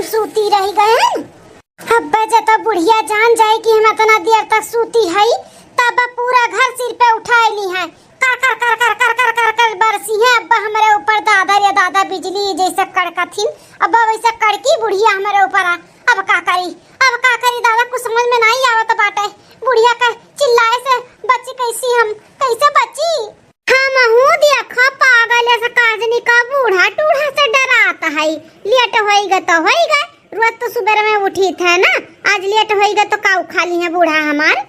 हम सूती रह गए हैं। अब जब बुढ़िया जान जाए कि हम इतना देर तक सूती है तब पूरा घर सिर पे उठा ली है। कर कर कर कर कर कर कर कर बरसी है अब हमारे ऊपर दादा रे दादा बिजली जैसे कड़कथिन। अब वैसे कड़की बुढ़िया हमारे ऊपर अब का करी दादा कुछ समझ में नहीं आवत बाटे। बुढ़िया का चिल्लाए से बच्ची कैसे बच्ची। हम हूँ देखो पागल ऐसा काजनी का बूढ़ा टूढ़ा से डराता है। लेट होएगा तो होएगा, रोज तो सुबह में उठी थे ना, आज लेट होएगा तो काऊ खाली है बूढ़ा हमार।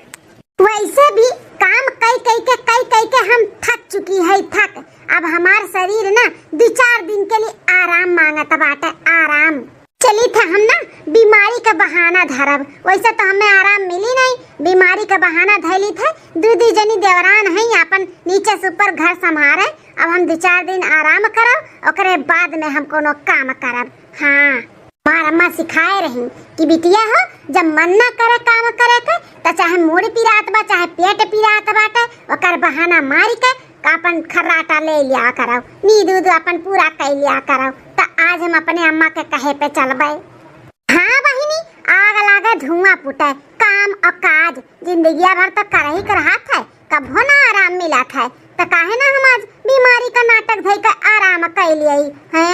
वैसे भी काम कई के हम थक चुकी है थक। अब हमार शरीर ना 2-4 दिन के लिए आराम मांगता बाटे आराम। चली थे हम ना बीमारी का बहाना धरब, वैसे तो हमें आराम मिली नहीं, बीमारी का बहाना धैली थे। दूधी जनी देवरान है अपन नीचे से ऊपर घर संभारे। अब हम 2-4 दिन आराम करब ओकरे बाद में हम कोनो काम करब। हाँ हमार अम्मा सिखाए रही कि बिटिया हो जब मन ना करे काम करे के तो चाहे मुड़ पिरात बा चाहे पेट पिरात बाटे ओकर बहाना मारी के अपन खर्राटा ले लिया करो, नींद उद अपन पूरा कर लिया करो। तो आज हम अपने अम्मा के कहे पे चलबे। हाँ बहिनी आग लागे धुआं फूटे, काम और काज जिंदगी भर तो कर ही करत है, कभो ना आराम मिला है। तो काहे ना हम आज बीमारी का नाटक धई के आराम कर लिए है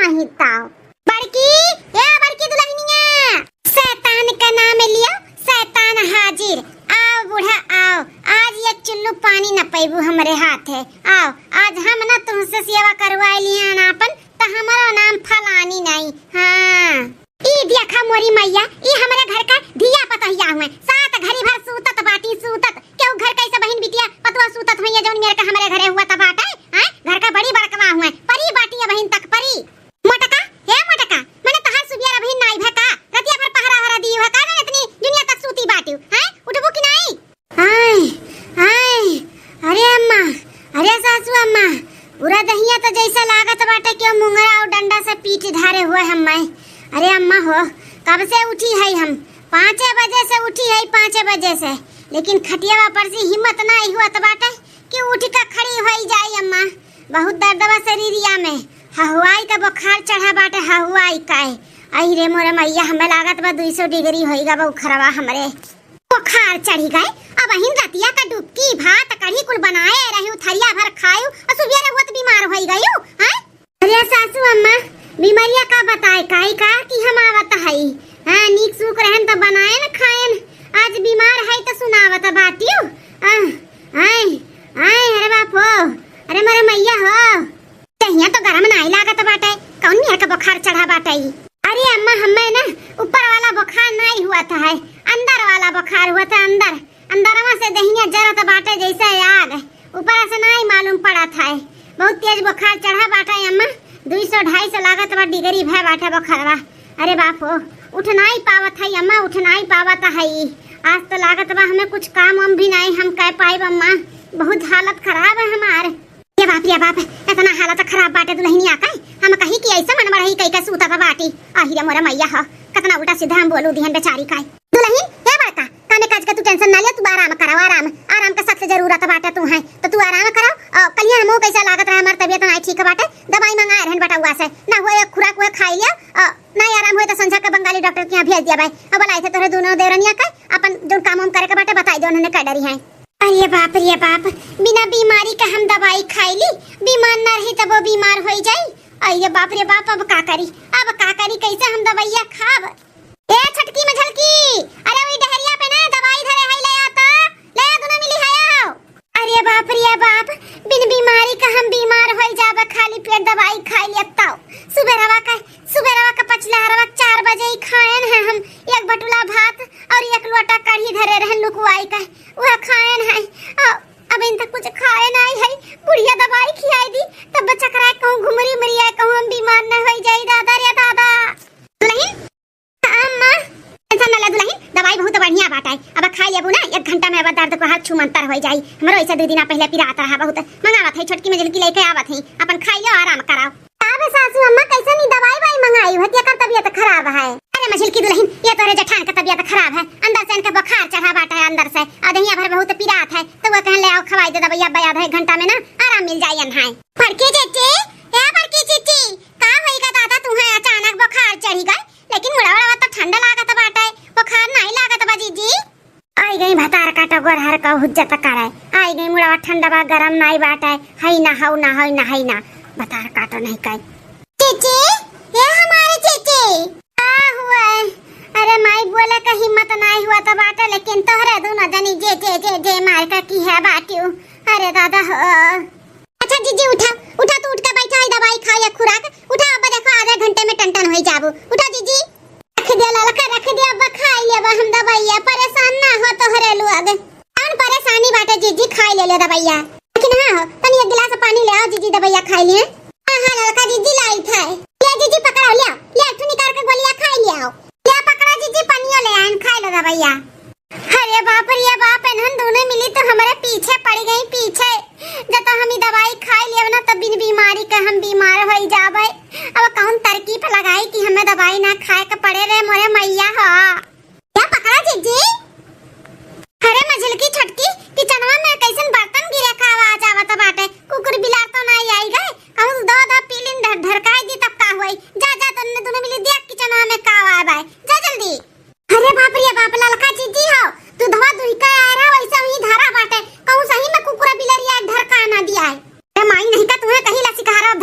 नहीं ताओ। बड़की दुल्हनिया शैतान का नाम लियो, शैतान हाजिर। आओ बूढ़ा आओ, आज ये चुल्लू पानी न पैबू हमारे हाथ है। आओ आज हम ना तुमसे सेवा करवा लिया ना अपन, तो हमारा नाम फलानी नहीं। हाँ ई देखा मोरी मैया ई हमारे घर का धिया पतहिया हुए, सात घड़ी भर सूतत बाटी सूतत। क्यों घर कैसे बहन बिटिया पतवा सूतत हुई जौन मेरे का हमारे घरे हुआ त बाटे हैं। घर का बड़ी बड़कवा हुए परी बाटी है बहन तक परी। मोटका हे मोटका मैंने तहार सुबिया बहन नाई भका रतिया भर पहरा हरा दी है का ना इतनी दुनिया तक सूती बाटी हैं, उठबो कि नहीं। हाय अरे अम्मा अरे सासू अम्मा पूरा दहिया तो जैसा लागत बाटे क्यों मुंगरा और डंडा से पीठ धारे हुए हम मैं। अरे अम्मा हो कब से उठी है हम 5 बजे से उठी है 5 बजे से, लेकिन खटिया पर से हिम्मत नहीं हुआ तो बाटे कि उठ के खड़ी हो जाए। अम्मा बहुत दर्द बा शरीरिया में, हवाई का बुखार चढ़ा बाटे हवाई का। आई रे मोरे मैया हमें लागत बा 200 डिग्री होइगा बुखारवा हमरे बुखार चढ़ी गए। अब हिन रतिया का डुबकी भात कढ़ी कुल बनाए रही थरिया भर खायू और सुबह बहुत बीमार होई गयू हैं। अरे सासू अम्मा बीमारिया का बताए काई का कि हम आवत हई। हां नीक सुख रहन तो बनाए न खाएन, आज बीमार है तो सुनावत बाटियो। आय अरे बापो अरे मोरे मैया हो तहिया तो गरम नहीं लागत बाटे, कौन मेरे का बुखार चढ़ा बाटे। अरे अम्मा हमें ना ऊपर वाला बुखार नहीं हुआ था है, अंदर वाला बुखार हुआ था। अंदरवा से दहिया जरत बाटे जैसे आग, ऊपर से नहीं मालूम पड़ा था। बहुत तेज बुखार चढ़ा बाटे अम्मा, 200-250 लागत बा डिग्री भय बाटे बुखारवा। अरे बापो उठ नहीं पावत है अम्मा, उठ नहीं पावत है। आज तो लागत बा हमें कुछ काम हम भी नहीं हम कह पाई अम्मा, बहुत हालत खराब है हमारे। ये बाप इतना हालत खराब बाटे दुल्हनिया का हम कहीं कि ऐसा मन रही कई का सूता था बाटी। आहिरे मोरा मैया हो कितना उल्टा सीधा हम बोलू दिहन बेचारी का। दुल्हन हे बड़का कामे काज का तू टेंशन ना ले, तू आराम कराओ आराम का सबसे जरूरत बाटे तू है तो तू आराम कराओ। कलिया हमो कैसा लागत रहा, हमार तबीयत नहीं ठीक बाटे, दवाई मंगाए रहन बेटा हुआ से ना होए खुराक हुए खाई लिया, नहीं आराम होए तो संझा के बंगाली डॉक्टर के यहां भेज दिया भाई। अब बोलाए थे तोरे दोनों देवरनिया का अपन जो काम हम करे के बाटे बताई दे उन्होंने का डरी है। अरे बाप बिना बीमारी का हम दवाई खाई ली, बीमार न रही तब वो बीमार हो जाई। अरे बाप रे बाप अब का करी कैसे हम दवाइया खाब। ए छटकी में झलकी अरे वही डहरिया पे ना दवाई धरे है ले आ तो ले आ दोनों मिली है। अरे बाप बिन बीमारी का हम बीमार हो जाबे खाली पेट दवाई खाई लेता। सुबह रवा का पचला रवा 4 बजे ही खाएन है हम, एक बटुला भात और 1 लोटा कढ़ी धरे रहन लुकवाई का वह खाएन है। अब इन तक कुछ खाए नहीं है, बुढ़िया दवाई खिलाई दी तब बच्चा कराए कहूं घुमरी मरी आए कहूं हम बीमार न हो जाई। दादा रे दादा दुल्हन अम्मा टेंशन न ले दुल्हन, दवाई बहुत बढ़िया बाटा है, अब खा लेबू ना 1 घंटा में अब दर्द को हाथ छूमंतर हो जाई। हमरो ऐसा 2 दिन पहले पिरात रहा बहुत मंगावत है, छोटकी में झलकी लेके आवत है अपन खाई लो आराम कराओ। अब सासू अम्मा कैसे नहीं दवाई मंगाई हो तेकर तबीयत खराब है। अरे मझिल की दुल्हन ये तोरे जठान का तबीयत खराब है, अंदर से इनका बुखार चढ़ा बाटा है अंदर से अधहिया भर बहुत पिरात है तो वो कहन ले आओ खवाई दे दवाई अब आधा 1 घंटा में ना आराम मिल जाई अनहाई। फड़के चेचे ए फड़के चीची का होई का दादा तुम्हें अचानक बुखार चढ़ी गई, लेकिन बाहर का हुज्जत कराए आई गई मुड़ा ठंडा बा गरम नहीं बाटे हई ना हौ ना हई ना हई ना बता काटो नहीं काय चेचे ये हमारे चेचे आ हुआ है। अरे माई बोले का हिम्मत नहीं हुआ तो बाटे लेकिन तोहरे दोनों जनी जे जे जे जे मार का की है बाटियो अरे दादा अच्छा जीजी उठा उठा तो उठ के बैठा है दवाई खा या खुराक उठा अब देखो आधे घंटे में टन हो जाबू उठा जीजी रख दिया ललका रख दिया अब खा लिया हम दवाइया परेशान ना हो तोहरे लोग कौन परेशानी बाटे जीजी खा ले दवाइया लेकिन हां तनी एक गिलास पानी ले आओ जीजी दवाइया खा लिए हां हां ललका जीजी लाई था ले जीजी पकड़ो ले तू निकाल के गोलियां खा ले आओ ले पकड़ा जीजी पानी ले आन खा ले दवाइया अरे बाप रे बाप एनहन दोनों मिली तो हमारे पीछे पड़ गई पीछे जब हम दवाई खा लिए ना तब बिन बीमारी के हम बीमार हो जाबे अब कौन तरकीब लगाई कि हमें दवाई ना खाए के पड़े रे मोरे मैया हो क्या पकड़ा जीजी अरे मझिल की छटकी किचनवा में कैसन बर्तन गिरे का आवाज आवत बाटे कुकुर बिलार तो नहीं आई गए कहूं दो पीलिन ढरकाई दी तब का होई जा जा तन्ने दोनों मिली देख किचनवा में का आवाज आए जा जल्दी अरे बाप रे बाप ललका जीजी हो तू धवा दुई का आ रहा वैसा ही धारा बाटे कहूं सही में कुकुरा बिलरिया ढरका ना दिया है ए माई नहीं का तुम्हें कहीं ला सिखारा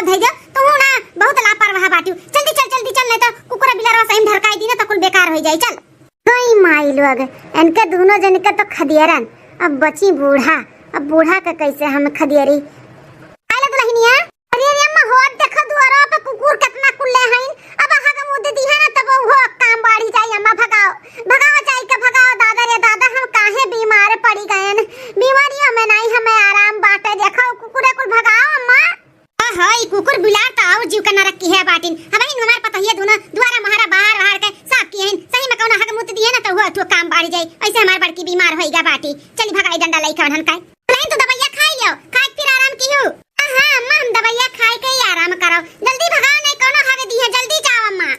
धैर्य तू ना बहुत लापरवाह बाटी जल्दी चल नहीं तो कुकुरा बिलरवा सही में ढरकाई दी ना तो कुल बेकार हो जाई चल कोई माई लोग इनके दोनों जन के तो खदियरन अब बची बूढ़ा अब बूढ़ा का कैसे हम खदियरी आले दुल्हनिया अरे अम्मा हो देखो दुआरा पे कुकुर कितना कुल्ले हैं अब आहा का मुंह दी है ना तब वो काम बाड़ी जाई अम्मा भगाओ जाई के भगाओ दादा रे दादा हम काहे बीमार पड़ी गए न बीमारी हमें नहीं हमें आराम बाटे देखो कुकुरे कुल भगाओ अम्मा हां ई कुकुर बिलार तो और जीव के न रखी है बाटिन हमें हमारे पता है दोनों दुआरा महारा बाहर के सब किए सही में कौन हक मुत दिए ना तो हुआ तो काम बाड़ी जाई ऐसे हमार बड़की बीमार होईगा बाटी चली भगाई डंडा लई कौन काय नहीं तो दवाइयां खाई लियो खाई फिर आराम कियो हां अम्मा हम दवाइयां खाई के ही आराम करो जल्दी भगाओ नहीं कौन हक दी है जल्दी जाओ अम्मा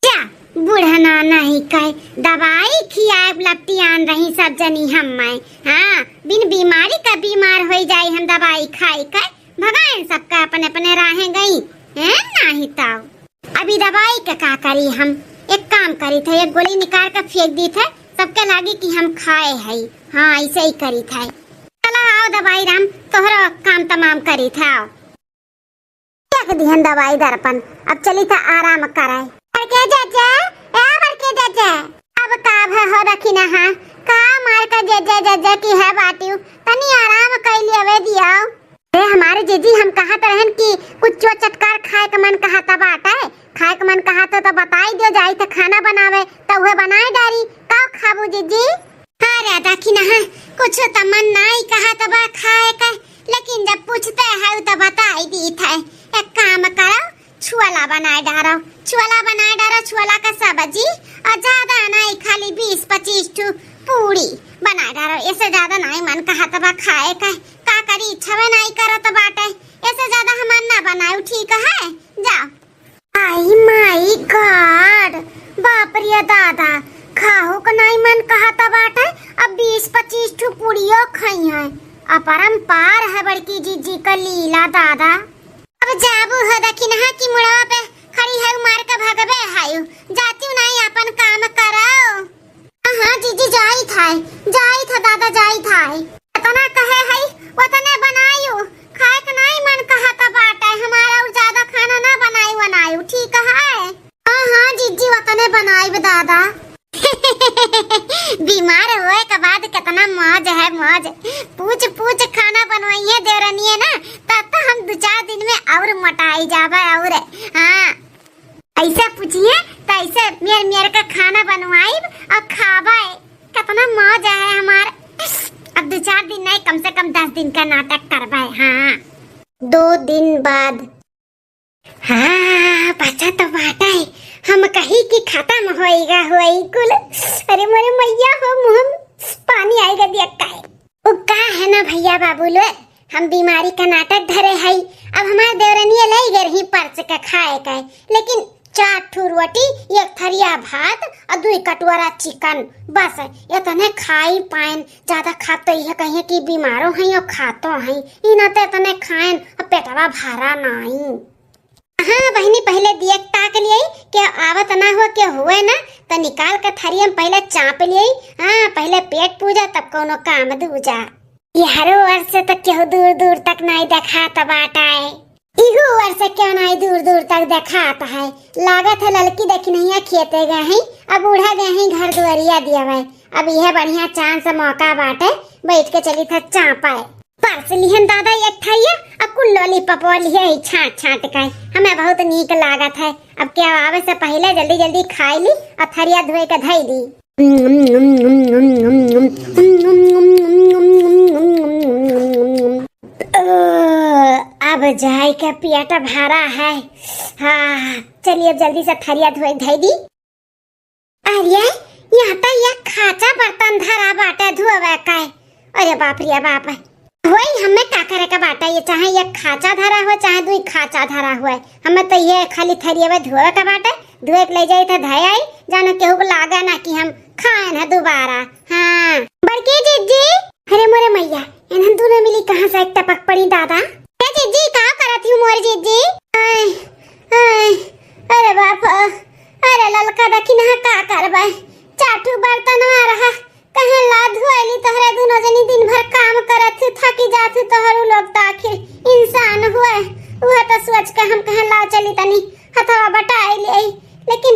जा बूढ़ा नहीं काय दवाई खियाए लपटी आन रही सब जनी हम मैं हां बिन बीमारी का बीमार हो जाई हम दवाई खाई के भगाएं सबका अपने अपने राहें गई हैं नहीं ताऊ अभी दवाई का का करी हम एक काम करी थे एक गोली निकाल कर फेंक दी थे सबके लागी कि हम खाए है हाँ ऐसे ही करी थे चलो आओ दवाई राम तोहरा काम तमाम करी था क्या दिहन दवाई दर्पण अब चली था आराम कराए बड़के चाचा अब काब है हो रखी ना हाँ का मार का जज की है बाटी तनी आराम कर लिया वे दिया ए हमारे जीजी हम कहा रहन कि कुछ चटकार खाए का मन कहा था बाटा है खाए का मन कहा तो बताई दियो जाई तो खाना बनावे तो वह बनाए डारी का खाबू जीजी अरे देखी ना कुछ तो मन नहीं कहा तो बा खाए का लेकिन जब पूछते है तो बताई दी था एक काम करो छुआला बनाए डारो छुआला का सब्जी और ज्यादा नहीं खाली 20-25 टू पूरी बना डारो ऐसे ज्यादा नहीं मन कहा तो बा खाए का करी इच्छा नहीं करो तो बाटे ऐसे ज्यादा हम ना बनाऊ ठीक है जाओ आई माय गॉड बाप रे दादा खाओ का नहीं मन कहा तो बाटे अब 20-25 टू पूड़ियों खाई है अपरंपार है बड़की जीजी का लीला दादा अब जाबू है देखी ना कि मुड़वा पे खड़ी है मार के भगबे हायू जाती नहीं अपन काम कराओ हां जीजी जाई था दादा जाई था इतना कहे है उतने बनायू खाए का नहीं मन कहा था बाटे हमारा और ज्यादा खाना ना बनायू ठीक है हां जीजी उतने बनाई दादा बीमार होए के बाद कितना मौज है मौज पूछ खाना बनवाइए देवरनिए ना तब तो हम 2-4 दिन में और मोटाई जाबे और हां ऐसे पूछिए तो ऐसे मेर का खाना बनवाई और खाबे कितना मौज है हमार अब 2-4 दिन नहीं कम से कम 10 दिन का नाटक करबे हाँ 2 दिन बाद हाँ बचा तो बाटा है हम कहीं की खत्म होएगा होई कुल अरे मोरे मैया हो मुंह पानी आएगा देख का वो का है ना भैया बाबू लो हम बीमारी का नाटक धरे है अब हमारे देवरनिया ले गए रही परस का खाए का लेकिन 4 ठू रोटी 1 थरिया भात और 2 कटोरा चिकन बस ये तो ने खाई पाइन ज्यादा खात तो यह कहिए कि बीमारों हैं और खातो हैं इना ते तने खाएन पेटवा भरा नहीं हाँ बहनी पहले देख ताक लिए के आवत ना हो के हुए ना तो निकाल के थरिया में पहले चाप लियई। हाँ, पहले पेट पूजा तब कोनो काम दूजा। यारो वर्ष से तो क्यों दूर दूर तक नहीं देखा बाटा है। इहू वर्ष से क्यों नहीं दूर दूर तक देखाता है। लागत है लड़की देखी नहीं है, खेते गए हैं, अब उड़ा गए हैं, घर दुआरिया दिया है। अब यह बढ़िया चांस मौका बाटे, बैठ के चली था चापाए। परस लिहन दादा एक थाइया, अब कुल लॉलीपॉप लिया ही छाट छाट के। हमें बहुत नीक लागत है। अब क्या आवे से पहले जल्दी जल्दी खाई ली और थरिया धोए के धई दी। अब जाए के पेट भरा है। हाँ, चलिए जल्दी से थरिया धोए धई दी। अरे यहाँ तो ये खाचा बर्तन धरा बाटा धोवे का। अरे बाप रे बाप, वही हमें का करे का बाटा। ये चाहे ये खाचा धरा हो चाहे दुई खाचा धरा हुआ, हमें तो ये खाली थरिया में धोवे का बाटा। धोए के ले जाए तो धय आई, जानो केहू को लागा ना कि हम खाए ना दोबारा। हाँ बड़की जीजी, अरे मोरे मैया, इन्हन दोनों मिली कहाँ से एक टपक पड़ी दादा। जीजी का करती हूँ मोर जीजी। अरे बाप, अरे ललका दखी ना का करबे। चाटू बर्तन आ रहा कहे ला धोएली, तोहरे दोनों जनी दिन भर काम करत थकी जात तोहरो लोग तो आखिर इंसान हुए। वह तो सोच के हम कहे ला चली तनी हथवा बटाई ले, लेकिन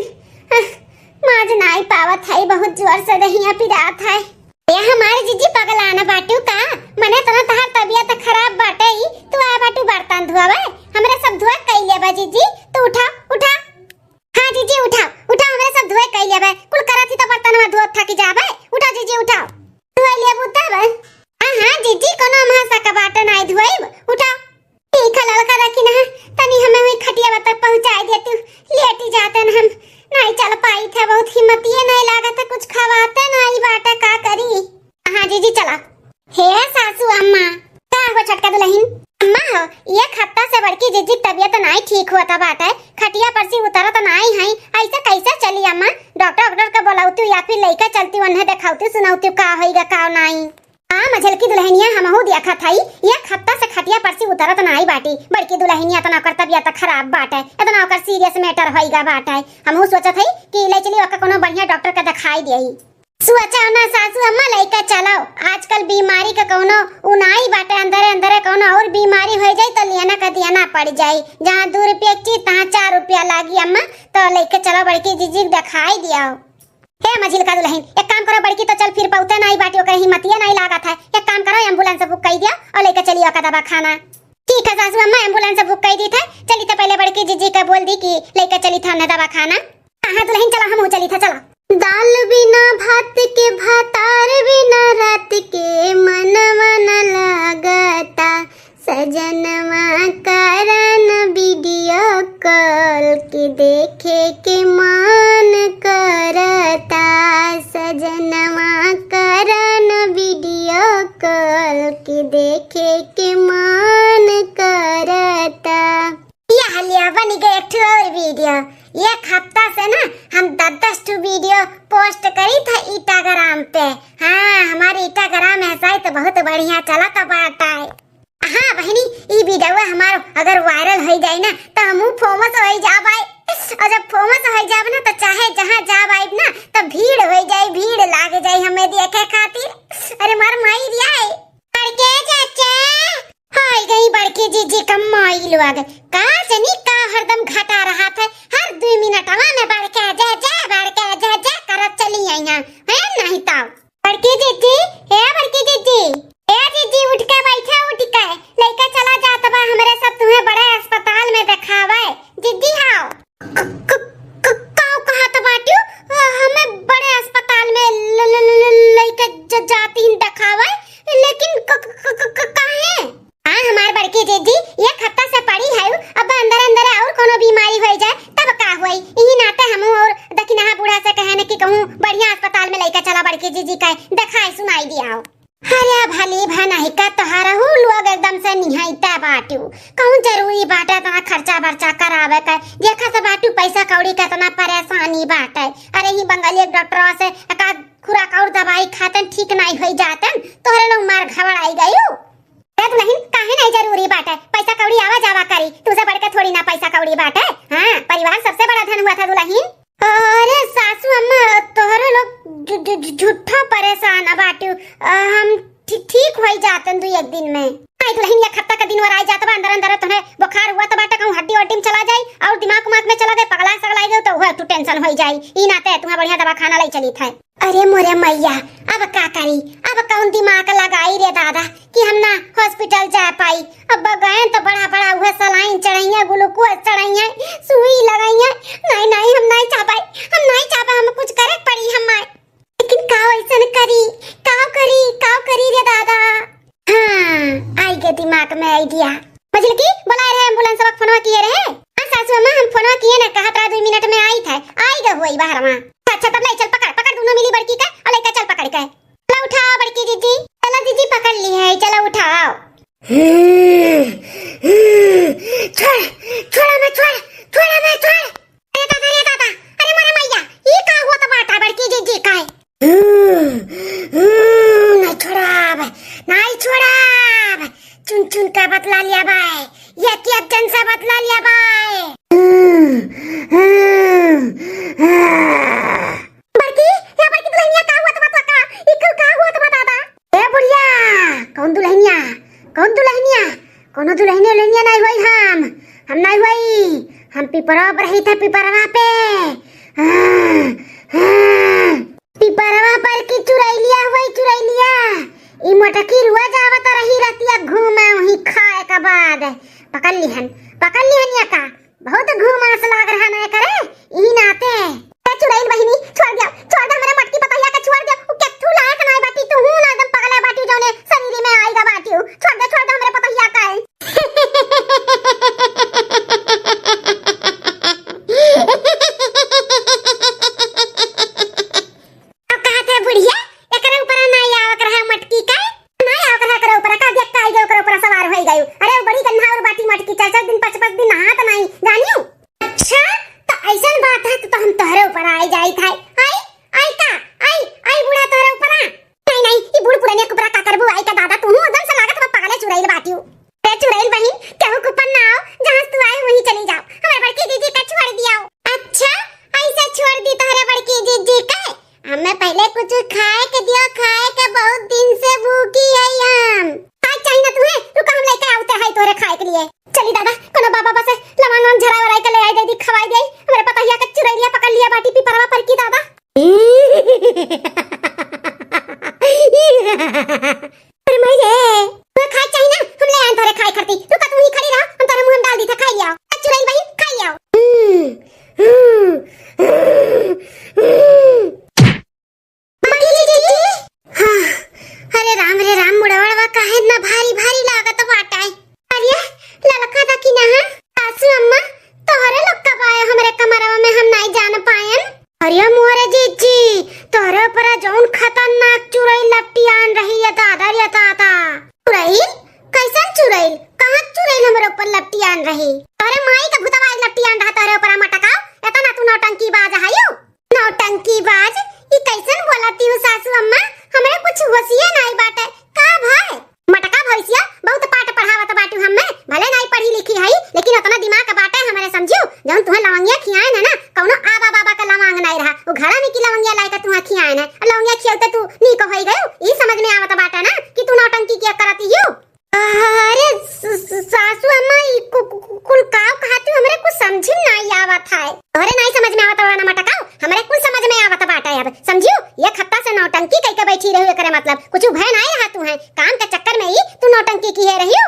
माज नाई पावत है, बहुत जोर से दहिया पिरात है। ये हमारे जीजी पगलाना बाटू का, मने तना तहार तबीयत खराब बाटे ही, तू आ बाटू बर्तन धोवे, हमरे सब धोए कई लेबा जीजी। तू उठा उठा। हाँ जीजी उठा उठा, हमरे सब धोए कई लेबा। कुल करत ही तो बर्तनवा धोत थकी जाबे। उठा जीजी उठा, धोए लेबू तब। हां जीजी कोनो महासा का बाटे नहीं धोएब। उठा ठीक है ललका रखी ना, तनी हमें वही खटिया तक पहुंचाई दे। तू लेटी जाते न हम नहीं चल पाई थे, बहुत हिम्मत ये नहीं लागत है, कुछ खवाते नहीं बाटा का करी। हाँ जीजी चला। हे सासू अम्मा, का हो छटका दुल्हन अम्मा हो, ये हफ्ता से बड़की जीजी तबीयत नहीं ठीक होता बाटा, खटिया पर से उतरत नहीं है। ऐसा कैसे चली अम्मा? डॉक्टर का बुलाऊती या फिर लइका चलती उन्हें दिखाऊती सुनाऊती का होइगा का नहीं। हाँ मझल की दुल्हनिया हमहू देखा था, एक हफ्ता से खटिया पर से उतरत नहीं बाटी। बड़की दुल्हनिया तना कर तबियत खराब बाटे, इतना कर सीरियस मैटर होइगा बाटे। हमहू सोचत है कि ले चली ओका कोनो बढ़िया डॉक्टर का दिखाई देई। सोचा ना सासू अम्मा लइका चलाओ, आजकल बीमारी का कोनो उनाई बाटे, अंदर अंदर कोनो और बीमारी हो जाए तो लेना का देना पड़ जाए। जहाँ 2 रुपया की तहाँ 4 रुपया लागी अम्मा, तो लइका चलो बड़की जीजी दिखाई दिया। हे मझिल का दुल्हन, एक काम करो, बड़की तो चल फिर पहुंचे नहीं बाटी, ओकर हिम्मतिया नहीं लागत है। एक काम करो, एम्बुलेंस बुक कर दिया और लेकर चलिए ओका दवा खाना। ठीक है सासू अम्मा, एम्बुलेंस बुक कर दी था। चली तो पहले बड़की जीजी का बोल दी कि लेकर चली था ना दवा खाना। हाँ दुल्हन चला, हम चली था चला। दाल बिना भात के भातार बिना रात के मनवा न लागता, सजनवा करन वीडियो कॉल के देखे के मन करता, सजनवा करन वीडियो कॉल के देखे के मन करता। यह लिया बन गया एक और वीडियो। एक हफ्ता से ना हम 10-10 वीडियो पोस्ट करी था इंस्टाग्राम पे। हाँ हमारे इंस्टाग्राम ऐसा ही तो बहुत बढ़िया चला था बाटा है। हाँ बहनी, ये वीडियो हमारा अगर वायरल हो जाए ना तो हम फेमस हो जाए, और जब फेमस हो जाए ना तो चाहे जहाँ जाए ना तो भीड़ हो जाए, भीड़ लाग जाए हमें देखे खातिर। अरे मार माई रिया बड़के चाचा, हाय गई बड़की जीजी कम माई लोग का जनी का हरदम घटा रहा था। हर 2 मिनट में बड़के जा करत चली आई है नहीं तो। बड़की जीजी, हे बड़की जीजी, ए जीजी उठ के बैठा, उठ के लेके चला जात बा हमरे सब तुम्हें बड़े अस्पताल में दिखावे। जीजी हां कहा तो बाटू, हमें बड़े अस्पताल में लेके जाती हैं दिखावे, लेकिन काहे? हाँ हमारे बड़की जीजी एक हफ्ता से पड़ी है, अब अंदर और कोनो बीमारी हो जाए तब का होई। यही नाते हम और दखिनहा बूढ़ा से कहने की कहूँ बढ़िया अस्पताल में लेकर चला बड़की जीजी का दिखाई सुनाई दिया। अरे भली भनाई का तोहारा हूँ लोग एकदम से निहाइता बाटू, कहूँ जरूरी बाटे तना खर्चा बर्चा करावे का, देखा से बाटू पैसा कौड़ी का तना परेशानी बाटे। अरे ही बंगाली डॉक्टर से एकाद खुराक और दवाई खाते ठीक नहीं हो जाते, तोहरे लोग मार घबराई गयू। नहीं काहे नहीं जरूरी बाटे, पैसा कौड़ी आवा जावा करी, तुझसे बढ़ के थोड़ी ना पैसा कौड़ी बाटे। हाँ परिवार सबसे बड़ा धन हुआ था दुल्हन। अरे सासू अम्मा झूठा परेशान बाटू। हम ठीक हो जातन दू एक दिन में। आई दुल्हन या खत्ता का दिन वर आ जात बा, अंदर अंदर तुम्हें बुखार हुआ तो बाटा कहूं हड्डी वड्डी में चला जाई और दिमाग में चला गए, पगला सगला गए तो हुआ तू टेंशन हो जाई। ई नाते तुम्हें बढ़िया दवा खाना लाई चली था। अरे मोरे मैया, अब का करी, अब कौन दिमाग लगाई रे दादा कि हम ना हॉस्पिटल जा पाई। अब गए तो बड़ा बड़ा हुआ सलाइन चढ़ाइया, ग्लूकोज चढ़ाइया, सुई लगाइया। नहीं नहीं हम नहीं चाह पाई, हम नहीं चाह पाए, हम कुछ करे पड़ी हम। लेकिन का ऐसा करी, का करी रे दादा। हाँ आई के दिमाग में आइडिया। मजल की बुला रहे एम्बुलेंस वक्त फोनवा किए रहे। हां सासू अम्मा हम फोनवा किए ना, कहा था 2 मिनट में आई था। आई ग होई बाहर में। अच्छा तब ले चल पकड़ दोनों मिली बड़की का और लड़का चल पकड़ के। चलो उठाओ बड़की दीदी। चलो दीदी पकड़ ली है, चलो उठाओ। छोड़ मैं छोड़। अरे दादा अरे मोरे मैया ये का हुआ तो बाटा बड़की दीदी का है। नहीं छोड़ा चुन का बतला लिया भाई, ये क्या जन से बतला लिया भाई। बड़की दुल्हनिया का हुआ तो बता का, इकल का हुआ तो बता दा। ए बुढ़िया कौन दुल्हनिया कोनो दुल्हनिया नहीं हुई। हम नहीं हुई, हम पिपरवा पर रही था, पिपरवा पे। पिपरवा पर की चुरैलिया ई मोटकी रुआ जावत रही रतिया घूमे वही खाए का बाद। पकड़ लिहन या का बहुत घूमास लाग रहा न करे ई नाते। ए चुरैल बहिनी छोड़ दे मेरे मटकी पतैया का छोड़ दे। ओ केथू लायक नहीं बाटी तू हूं ना, एकदम पगला बाटी जोने शरीर में आएगा बाटी। छोड़ दे मेरे पतैया का है। अब कहते बुढ़िया एकरे ऊपर नहीं आवक रहा मटकी का, नहीं आवक रहा करे ऊपर का देख का आई ऊपर सवार हो गई। अरे बड़ी गन्ना और बाटी मटकी 4 दिन 5 दिन नहात नहीं जानियो। अच्छा तो ऐसा बात है तो हम तोहरे ऊपर आई जाई था। आई बुढ़ा तोहरे ऊपर नहीं ई बुढ़ पुराने ऊपर का करबू। आई का दादा तू एकदम से लागत पगले चुरैल बाटी। ए चुरैल बहन केहू कुपन ना आओ, जहां तू आए वहीं चली जाओ। हमारे बड़की दीदी का छोड़ दिया। अच्छा ऐसा छोड़ दी तोहरे बड़की दीदी का। हमें पहले कुछ खाए के दियो, खाए के बहुत दिन से भूखी है हम। आज चाहिए ना तुम्हें, रुको हम लेके आते हैं तोरे खाए के लिए। चली दादा कोनो बाबा बस लवंग झरा वराई के ले आई दे दी खवाई दे। हमारे पतैया का चुरैलिया पकड़ लिया बाटी पिपरवा पर की दादा। अरे मैं रे तू खाए चाहिए ना, हम ले आए तोरे खाए करती। रुको तू ही खड़ी रहो, हम तेरे मुंह में डाल दी था, खाई आओ चुरैल भाई खाई आओ। अरे राम मुड़वा काहे इतना भारी लागत बाटा है। अरे ललका दा की ना सासू अम्मा तोहरे लोग कब आए हमरे कमरवा में, हम नहीं जान पाएन। अरे मोरे जीजी तोहरे पर जौन खतरनाक चुरैल लपटियान रही है दादा रे ताता। चुरैल कैसन चुरैल, कहां चुरैल हमरे ऊपर लपटियान रही। अरे माई का भूतवा लपटियान रहा तोहरे ऊपर मटका। एतना तू नौटंकी बाज हायो, नौटंकी बाज ई कैसन बोलती हो सासू अम्मा, हमरे कुछ होशिए नहीं बाटे का भाई। मटका भैसिया बहुत पाठ पढ़ावत बाटू हमें, भले नहीं पढ़ी लिखी हई लेकिन उतना दिमाग का बाटे हमारे समझियो। जौन तुहे लवंगिया खियाए ना कौनो आबा बाबा का लवंग नहीं रहा, वो घड़ा में की लवंगिया लायका तुहा खियाए ना, लवंगिया खियाते तू नी को होई गयो। ई समझ में आवत बाटे ना कि तू नौटंकी क्या करती हो। अरे सासू अम्मा ई कुल काव कहती हमरे कुछ समझ नहीं आवत है। अरे नहीं समझ में आवत वाला मटका हमरे कुल समझ में आवत बाटे। अब समझियो ये खत्ता से नौटंकी कई के बैठी रही करे मतलब कुछ भय नहीं रहा तू है, काम के चक्कर में ही तू नौटंकी की है रही हो।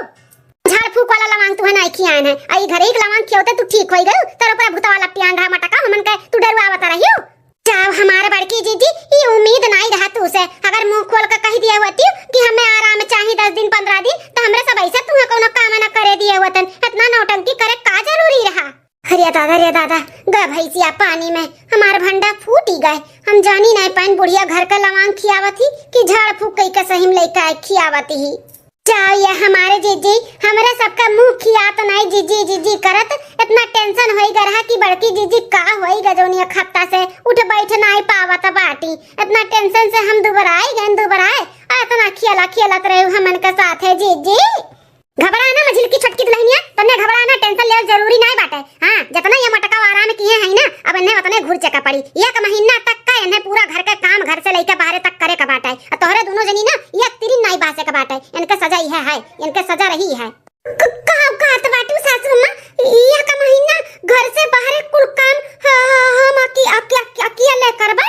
झाड़ फूक वाला लवंग तू है नहीं खियान है, आई घरे एक लवंग खियोते तू ठीक होई गयो। तेरे ऊपर भूतवा लपटियान रहा मटका हमन के तू डरवावत रही हो। जाओ हमारे बड़की जीजी ये उम्मीद नहीं रहा तू से, अगर मुंह खोल कर कह दिया होती कि हमें आराम चाहिए 10 दिन 15 दिन तो हमरे सब ऐसे तुम्हें कोनो काम न करे दिए होतन। इतना नौटंकी करे का जरूरी रहा। अरे दादा ग भैंसिया पानी में हमार भंडा फूट ही गए। हम जानी नहीं पाइन बुढ़िया घर का लवांग खियावती कि झाड़ फूक कई के सही में लेके खियावती ही। जाओ ये हमारे जीजी हमारे सबका मुंह खिया तो नहीं जीजी करत। इतना टेंशन होई गया कि बड़की जीजी का होई गजोनिया खत्ता से उठ बैठ नहीं पावत बाटी। इतना टेंशन से हम दुबराए इतना खियालत रहे हमन के साथ है जीजी। घबराना मझिल की छटकी दुल्हनिया, तन्ने घबराना टेंशन ले जरूरी नहीं बाटे। हां जितना ये मटका आराम किए है ना अब इन्हें उतने घुर चका पड़ी। एक महीना तक का इन्हें पूरा घर के काम घर से लेके बाहर तक करे का बाटे। तोहरे दोनों जनी ना ये तिरी नाई बासे का बाटे। इनके सजा ही है इनके सजा रही है। कहत बाटू सासू मां ये का महीना घर से बाहर कुल काम हम अकेले करबे।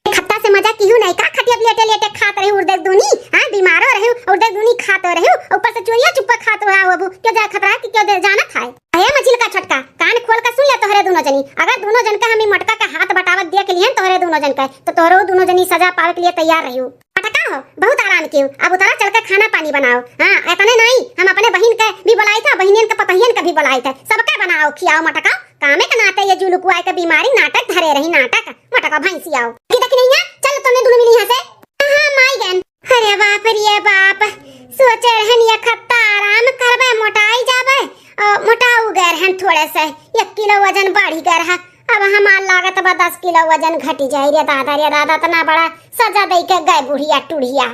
खट्टा से मजा क्यों नहीं का खटिया लेटे लेटे खात रही उर्दे दूनी। हां बीमारो रही उर्दे दूनी खात रही ऊपर से चोरिया चुप्पा खात रहा अब क्या जा खतरा कि क्या दे जाना था। अये मछली का छटका कान खोल के सुन ले तोहरे दोनों जनी। अगर दोनों जन का हमें मटका का हाथ बटावत दिया के लिए तोहरे दोनों जन का तो तोहरो दोनों जनी सजा पावे के लिए तैयार रही हो। मटका हो बहुत आराम क्यों अब उतारा चल के खाना पानी बनाओ। हां इतने नहीं हम अपने बहन के भी बुलाई था बहनियन के पतहियन के भी बुलाई थे सबके बनाओ खियाओ मटका। कामे के नाते ये जुलुकु आए के बीमारी नाटक धरे रही नाटक मटका भैंसी आओ की देख नहीं है। चल तुमने दोनों मिली यहां से। हां माई गन अरे बाप रे बाप सोचे रहन ये खत्ता आराम करबे मोटाई जाबे मोटाऊ गए रहन थोड़े से 1 किलो वजन बढ़ी गए है। अब हमार लागत बा 10 किलो वजन घटी जाई रे दादा तना बड़ा सजा दई के गए बुढ़िया टुढ़िया।